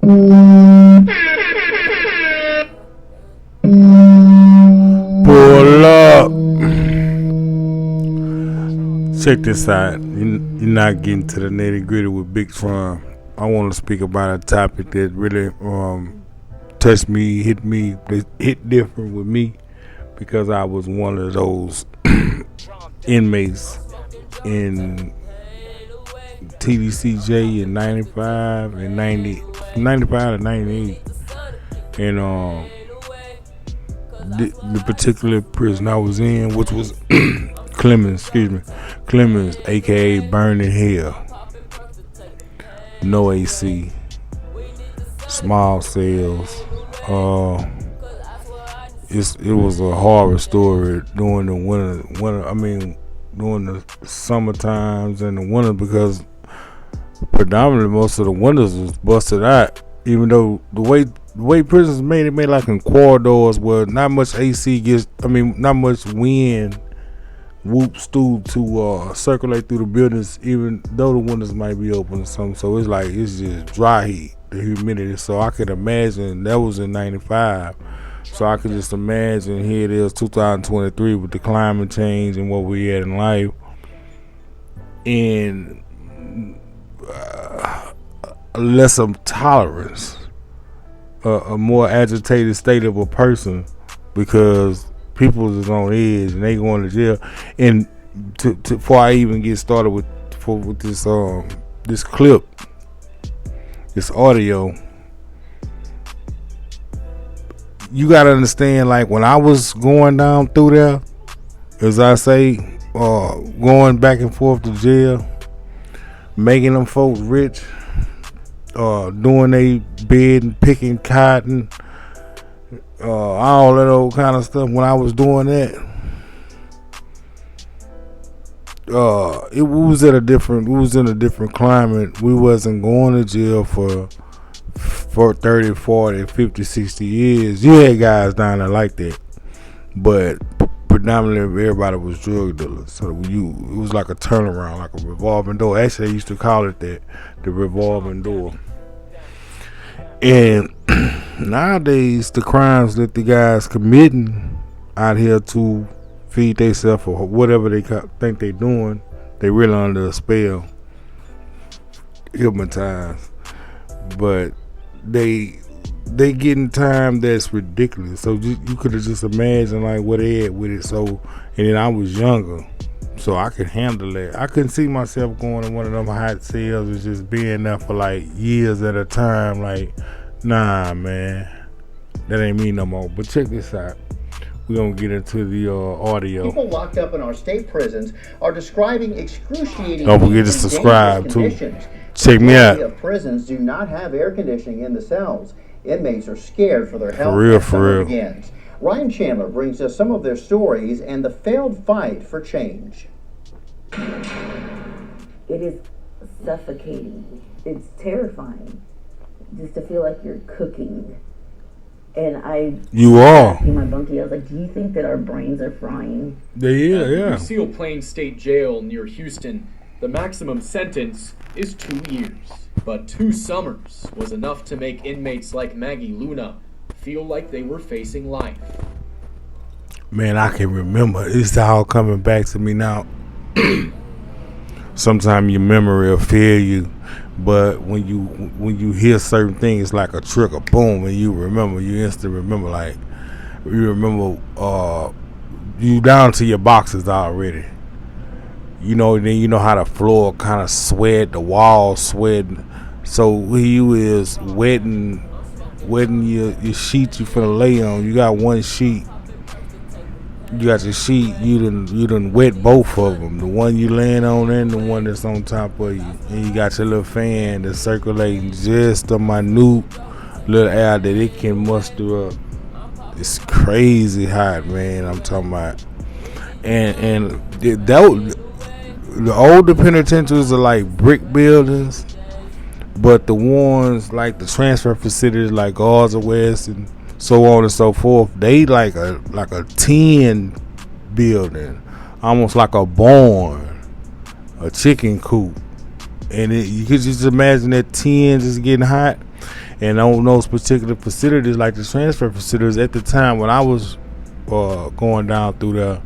Pull up. Check this out. You're not getting to the nitty gritty with Big Tron. I want to speak about a topic that really touched me, hit different with me because I was one of those inmates in TDCJ in 95 and 95 to 98. And the particular prison I was in, which was Clemens, aka Burning Hell. No AC, small cells. It was a horror story during the winter. I mean, during the summer times and the winter, because predominantly most of the windows was busted out. Even though the way prisons made like in corridors where not much AC gets. I mean, not much wind whoops through to circulate through the buildings, even though the windows might be open or something. So it's just dry heat, the humidity. So I could imagine that was in 95. So I could just imagine here it is 2023 with the climate change and what we had in life, and less of tolerance, a more agitated state of a person, because people is on edge and they going to jail. And before I even get started with this clip, this audio, you gotta understand, like when I was going down through there, as I say, going back and forth to jail, making them folks rich, doing they bed and picking cotton, all that old kind of stuff. When I was doing that, we was in a different climate. We wasn't going to jail for 30, 40, 50, 60 years. You had guys down there like that, but predominantly everybody was drug dealers. So it was like a turnaround, like a revolving door. Actually, they used to call it that, the revolving door. And nowadays, the crimes that the guys committing out here to feed themselves or whatever they think they doing, they really under a spell, hypnotized. But they getting time that's ridiculous. So you could have just imagined like what they had with it. So, and then I was younger, so I could handle that. I couldn't see myself going to one of them hot cells and just being there for like years at a time. Like, nah, man, that ain't me no more. But check this out. We're gonna get into the audio. People locked up in our state prisons are describing excruciating. Don't forget to subscribe too. Check me out. Of prisons do not have air conditioning in the cells. Inmates are scared for their health. For real. Begins. Ryan Chandler brings us some of their stories and the failed fight for change. It is suffocating. It's terrifying just to feel like you're cooking. And you are. In my bunkie, I was like, do you think that our brains are frying? Yeah. Lucille Plain State Jail near Houston, the maximum sentence is 2 years. But 2 summers was enough to make inmates like Maggie Luna feel like they were facing life. Man, I can remember. It's all coming back to me now. Sometimes your memory will fail you, but when you hear certain things like a trigger, boom, and you instantly remember. Like you remember, you down to your boxes already. You know, then you know how the floor kind of sweat, the walls sweating. So you is wetting your sheet you finna lay on. You got one sheet. You got your sheet. You done wet both of them. The one you laying on and the one that's on top of you. And you got your little fan that's circulating just a minute little air that it can muster up. It's crazy hot, man. I'm talking about. And the older penitentiaries are like brick buildings, but the ones like the transfer facilities like Gaza West and so on and so forth, they like a tin building, almost like a barn, a chicken coop. And you could just imagine that tin just getting hot. And on those particular facilities, like the transfer facilities, at the time when I was going down through there,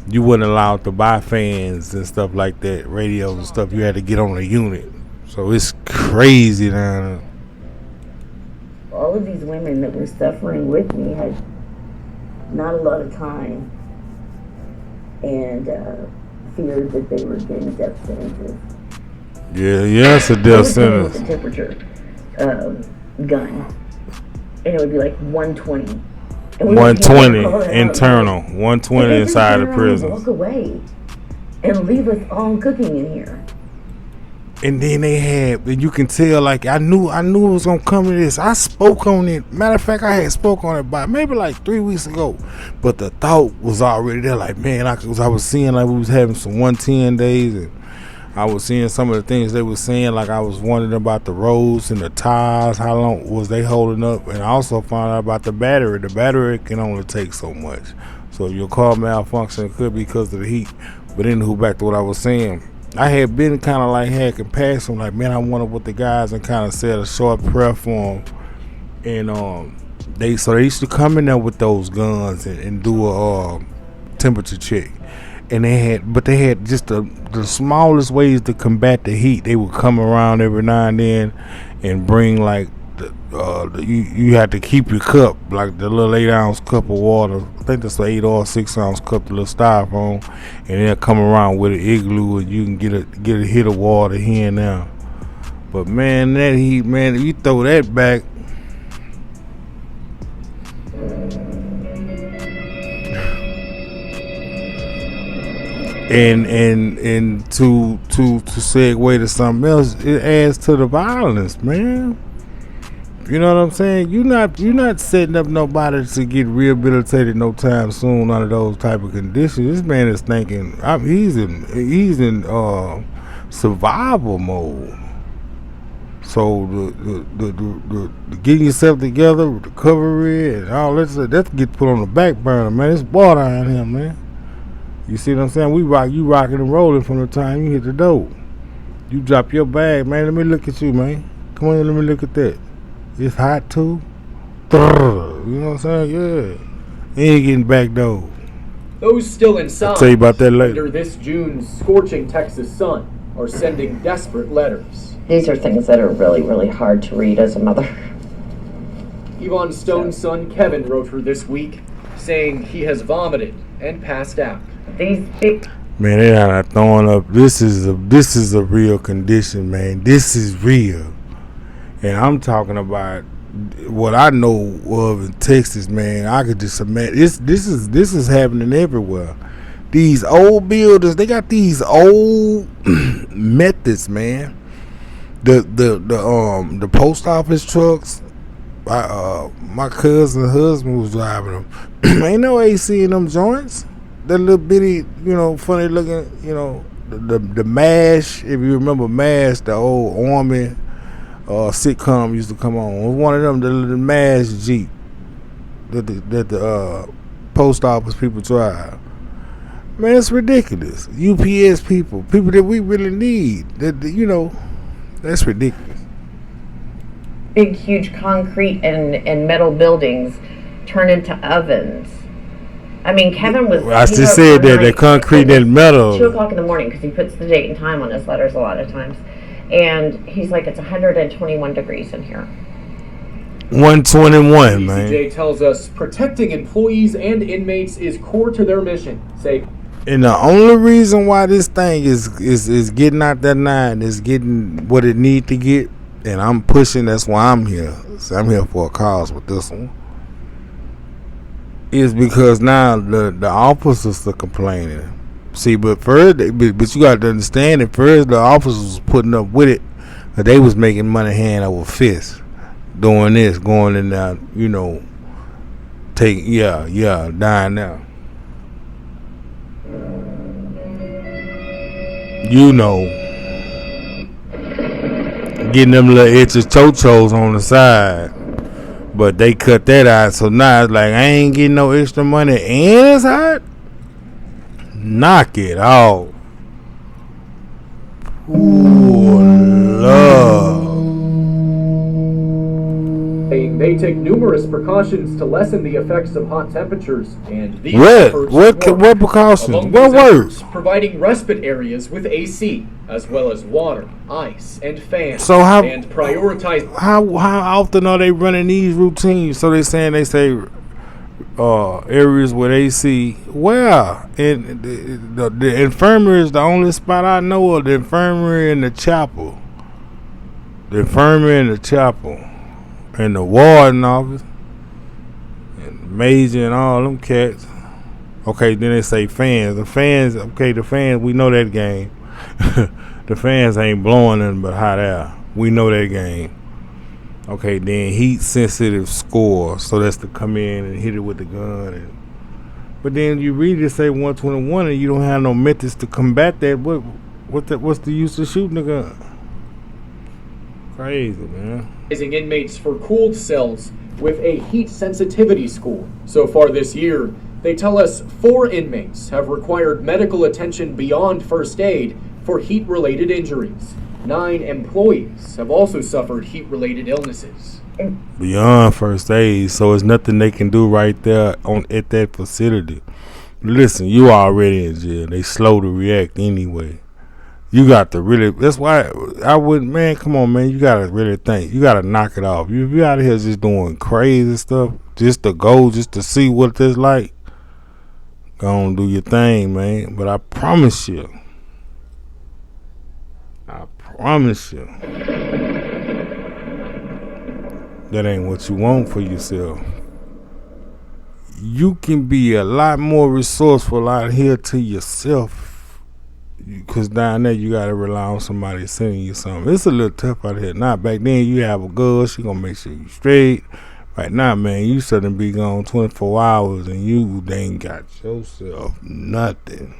you wasn't allowed to buy fans and stuff like that, radios and stuff. You had to get on a unit. So it's crazy down there. All of these women that were suffering with me had not a lot of time and feared that they were getting death sentences. Yeah, it's a death sentence. With a temperature gun, and it would be like 120. 120 internal, 120 inside the prison. Walk away and leave us all cooking in here. And then they had, and you can tell, like I knew it was gonna come to this. I spoke on it. Matter of fact, I had spoke on it by maybe like 3 weeks ago, but the thought was already there. Like, man, I was seeing like we was having some 110 days, and I was seeing some of the things they were saying. Like I was wondering about the roads and the tires, how long was they holding up, and I also found out about the battery. The battery can only take so much, so your car malfunction could be because of the heat. But anywho, back to what I was saying. I had been kind of like had compassion, like, man, I wonder what the guys, and kind of said a short prayer for them. And they used to come in there with those guns and do a temperature check. And they had just the smallest ways to combat the heat. They would come around every now and then and bring like you had to keep your cup, like the little 8-ounce cup of water. I think that's an 8 or 6-ounce cup, the little styrofoam, and they'll come around with an igloo, and you can get a hit of water here and there. But man, that heat, man, if you throw that back, and to segue to something else, it adds to the violence, man. You know what I'm saying? You're not setting up nobody to get rehabilitated no time soon under those type of conditions. This man is thinking he's in survival mode. So the getting yourself together, recovery, and all that get put on the back burner, man. It's water out here, man. You see what I'm saying? You rocking and rolling from the time you hit the door. You drop your bag, man. Let me look at you, man. Come on, let me look at that. It's hot too. You know what I'm saying? Yeah. Ain't getting back though. Those still inside, I'll tell you about that later. Under this June's scorching Texas sun, are sending desperate letters. These are things that are really, really hard to read as a mother. Yvonne Stone's son Kevin wrote her this week, saying he has vomited and passed out. These big Man, they are not throwing up. This is a real condition, man. This is real. And I'm talking about what I know of in Texas, man. I could just imagine this is happening everywhere. These old buildings, they got these old methods, man. The post office trucks. My cousin's husband was driving them. Ain't no AC in them joints. That little bitty, funny looking, the MASH. If you remember MASH, the old army sitcom used to come on. It was one of them, the MASH Jeep that the post office people drive. Man, it's ridiculous. UPS people that we really need. That's ridiculous. big, huge concrete and metal buildings turn into ovens. I mean, Kevin was... I just said that, the concrete and metal. 2 o'clock in the morning, because he puts the date and time on his letters a lot of times. And he's like, it's 121 degrees in here. 121, man. ECJ tells us protecting employees and inmates is core to their mission. Say, and the only reason why this thing is getting out that 9 is getting what it need to get, and I'm pushing. That's why I'm here. So I'm here for a cause with this one. Is because now the officers are complaining. See, but you got to understand that first the officers was putting up with it, but they was making money hand over fist, doing this, going in there, dying now. Getting them little itches chochos on the side. But they cut that out, so now it's like, I ain't getting no extra money and it's hot? Knock it off. Ooh, love. They take numerous precautions to lessen the effects of hot temperatures, and these What? efforts work. What precautions? Among What these efforts, works? providing respite areas with AC, as well as water, ice, and fans, So and prioritize. How often are they running these routines? So they say areas with AC. Where? In the infirmary is the only spot I know of. The infirmary and the chapel. The infirmary and the chapel. And the warden office. And the major and all them cats. Okay, then they say fans. The fans, we know that game. The fans ain't blowing nothing but hot air. We know that game. Okay, then heat sensitive score. So that's to come in and hit it with the gun. But then you read it say 121 and you don't have no methods to combat that. What's the use of shooting the gun? Crazy, man. Inmates for cooled cells with a heat sensitivity score. So far this year, they tell us 4 inmates have required medical attention beyond first aid for heat-related injuries. 9 employees have also suffered heat-related illnesses. Beyond first aid, so it's nothing they can do right there at that facility. Listen, you already in jail. They slow to react anyway. You got to really. That's why I wouldn't. Man, come on, man. You gotta really think. You gotta knock it off. You be out here just doing crazy stuff, just to see what it's like. Go on, do your thing, man. But I promise you. That ain't what you want for yourself. You can be a lot more resourceful out here to yourself. Because down there you gotta rely on somebody sending you something. It's a little tough out here. Now back then you have a girl, she gonna make sure you straight. Right now, man, you shouldn't be gone 24 hours and you ain't got yourself nothing.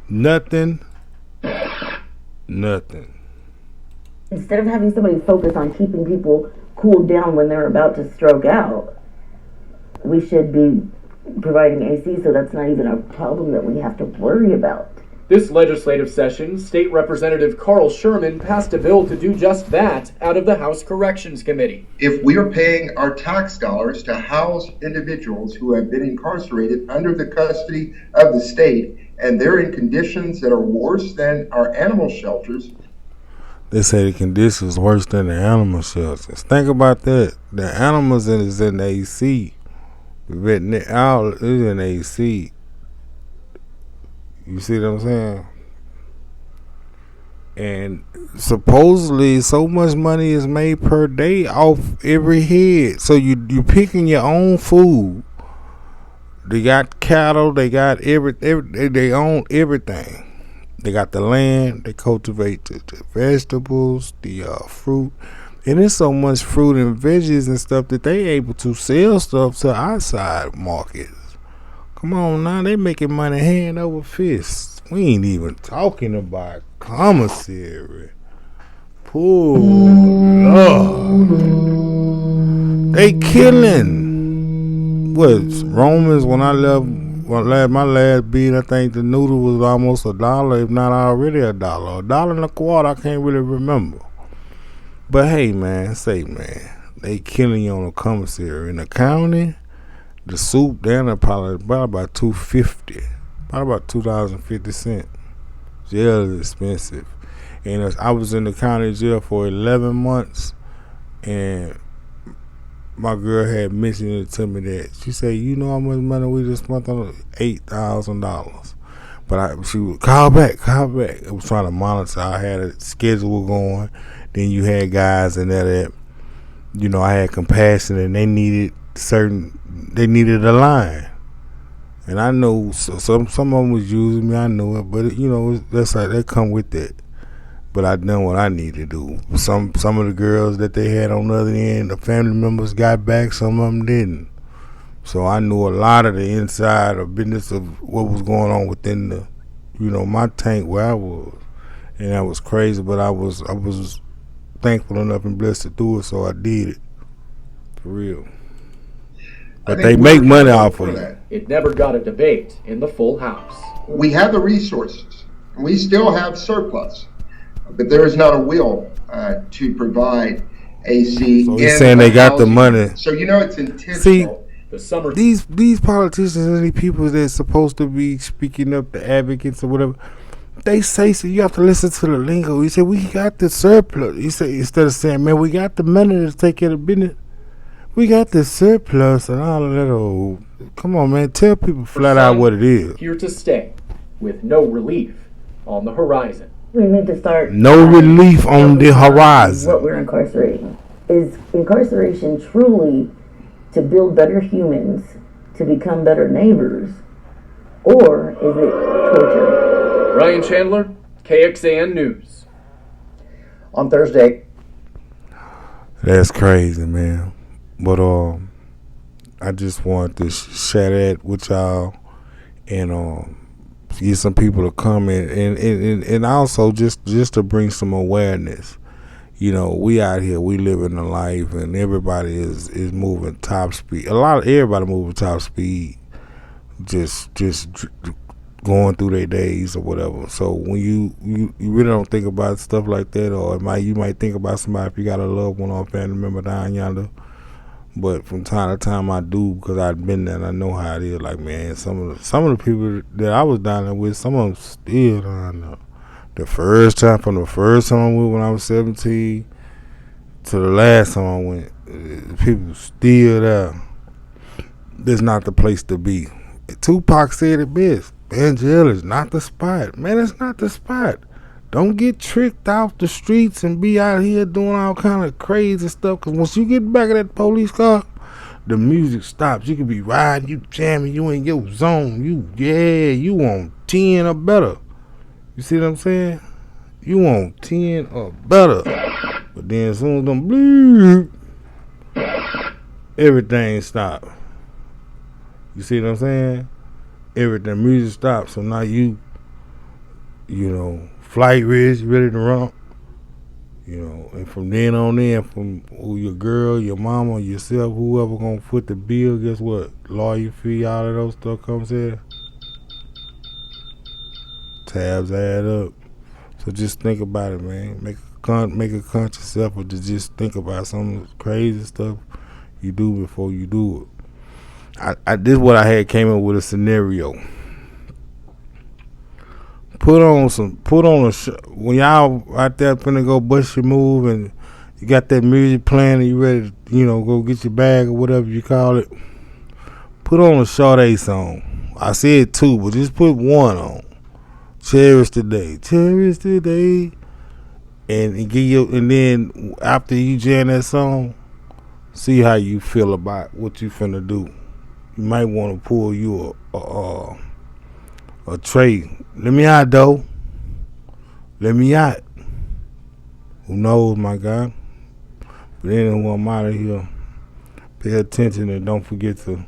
Nothing. Instead of having somebody focus on keeping people cooled down when they're about to stroke out, we should be providing AC, so that's not even a problem that we have to worry about. This legislative session, State Representative Carl Sherman passed a bill to do just that out of the House Corrections Committee. If we are paying our tax dollars to house individuals who have been incarcerated under the custody of the state, and they're in conditions that are worse than our animal shelters. They say the conditions worse than the animal shelters. Think about that. The animals is in the AC. The veterinary is in the AC. You see what I'm saying? And supposedly so much money is made per day off every head. So you picking your own food. They got cattle, they got they own everything. They got the land, they cultivate the vegetables, the fruit. And there's so much fruit and veggies and stuff that they able to sell stuff to outside markets. Come on now, they making money hand over fist. We ain't even talking about commissary. Poor Lord. They killing. What, Romans, when I left my last beat, I think the noodle was almost $1, if not already $1. $1.25, I can't really remember. But hey, man, they killing you on the commissary. In the county, the soup down there probably about $2.50, about $2.50. Jail is expensive. And I was in the county jail for 11 months, and my girl had mentioned it to me that she said, "You know how much money we just spent on $8,000." But she would call back. I was trying to monitor. I had a schedule going. Then you had guys in there that, I had compassion, and they needed a line. And I know some of them was using me. I knew it, but that's like they come with that. But I done what I need to do. Some of the girls that they had on the other end, the family members got back. Some of them didn't. So I knew a lot of the inside of business of what was going on within the, my tank where I was, and that was crazy. But I was thankful enough and blessed to do it, so I did it for real. But they make money off of it. It never got a debate in the full House. We have the resources. We still have surplus. But there is not a will to provide AC So in he's saying the they got the housing money. unit. So you know it's See, intentional. The summer these politicians and these people that's supposed to be speaking up, the advocates or whatever, they say, so you have to listen to the lingo. He said, we got the surplus. He said, instead of saying, man, we got the money to take care of business, we got the surplus and all of that old. Come on, man, tell people flat out what it is. here to stay, with no relief on the horizon. We need to start. No relief on the What horizon. we're incarcerating. Is incarceration truly to build better humans, to become better neighbors, or is it torture? Ryan Chandler, KXAN News. On Thursday, That's crazy, man. But I just wanted to share that with y'all and get some people to comment and also just to bring some awareness. You know, we out here, we living a life, and everybody is moving top speed. Everybody moving top speed, just going through their days or whatever. So when you really don't think about stuff like that, or you might think about somebody if you got a loved one or a family member down yonder. But from time to time I do, because I've been there and I know how it is. Like, man, some of the people that I was down there with, some of them still down there. From the first time I went when I was 17 to the last time I went, people still there. This not the place to be. Tupac said it best. Man, jail is not the spot. Man, it's not the spot. Don't get tricked off the streets and be out here doing all kind of crazy stuff. Because once you get back in that police car, the music stops. You can be riding, you jamming, you in your zone. You want 10 or better. You see what I'm saying? You want 10 or better. But then as soon as them bleep, everything stop. You see what I'm saying? Everything, music stops. So now you know, flight ready to run. You know, and from then on in, from your girl, your mama, yourself, whoever gonna foot the bill, guess what? Lawyer fee, all of those stuff comes in. Tabs add up. So just think about it, man. Make a conscious effort to just think about some of the crazy stuff you do before you do it. This is what I had came up with a scenario. Put on when y'all out there finna go bust your move and you got that music playing and you ready to, go get your bag or whatever you call it. Put on a Sade song. I said two, but just put one on. Cherish today. And then after you jam that song, see how you feel about what you finna do. You might want to pull you a tray. Let me out, though. Let me out. Who knows, my God? But anyway, I'm out of here. Pay attention and don't forget to